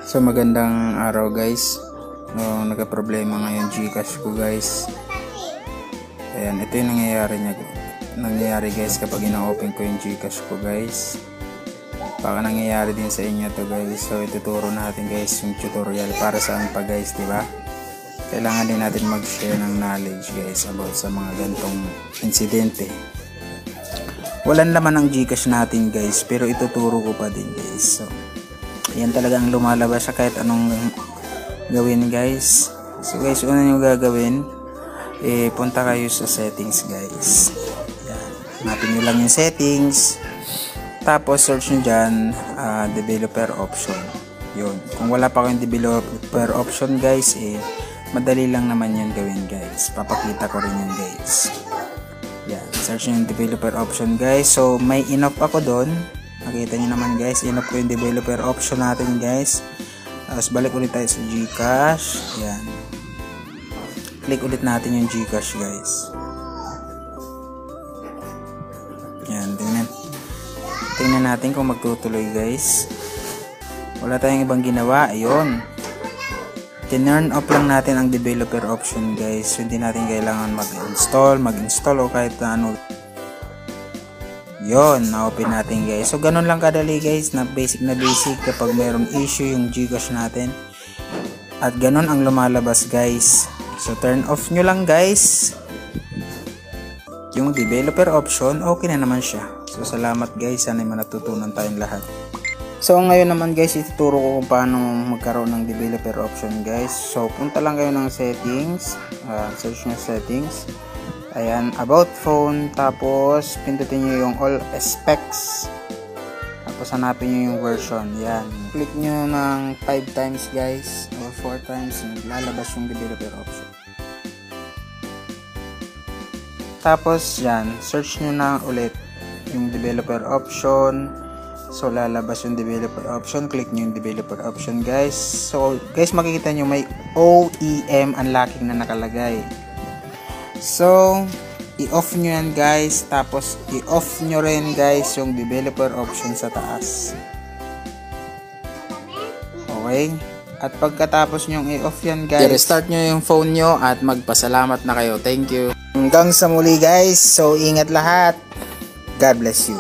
So magandang araw guys. Nagka-problema ngayon GCash ko guys. Ayan, ito yung nangyayari guys kapag ina-open ko yung GCash ko guys. Baka nangyayari din sa inyo to guys. So ituturo natin guys yung tutorial para saan pa guys, di ba? Kailangan din natin mag-share ng knowledge guys about sa mga gantong insidente. Walang laman ang GCash natin guys, pero ituturo ko pa din guys. So yan talagang lumalabas siya kahit anong gawin guys. So guys, una nyo gagawin, punta kayo sa settings guys. Yan. Hanapin nyo lang yung settings. Tapos search nyo dyan, developer option. Yun. Kung wala pa kayong developer option guys, madali lang naman yun gawin guys. Papakita ko rin yun guys. Yan. Search nyo yung developer option guys. So may enough ako doon. Nakita nyo naman guys, enough ko yung developer option natin guys. Tapos balik ulit tayo sa GCash. Yan. Click ulit natin yung GCash guys. Yan, tingnan natin kung magtutuloy guys. Wala tayong ibang ginawa. Ayun. Turn off lang natin ang developer option guys. Hindi natin kailangan mag-install o kahit na ano. Yon, na-open natin guys. So ganun lang kadali guys, na basic kapag mayroong issue yung GCash natin. At ganun ang lumalabas guys. So turn off nyo lang guys yung developer option, okay na naman siya. So salamat guys, sana may natutunan tayong lahat. So ngayon naman guys, ituturo ko kung paano magkaroon ng developer option guys. So punta lang kayo ng settings, search nyo settings. Ayan, about phone, tapos pindutin nyo yung all specs, tapos hanapin nyo yung version. Yan, click nyo ng 5 times guys or 4 times, lalabas yung developer option. Tapos yan, search nyo na ulit yung developer option. So lalabas yung developer option, click nyo yung developer option guys. So guys, makikita nyo may OEM unlocking na nakalagay. So i-off nyo yan guys, tapos i-off nyo rin guys yung developer option sa taas. Okay, at pagkatapos nyo i-off yan guys, i-restart nyo yung phone nyo at magpasalamat na kayo. Thank you. Hanggang sa muli guys, so ingat lahat. God bless you.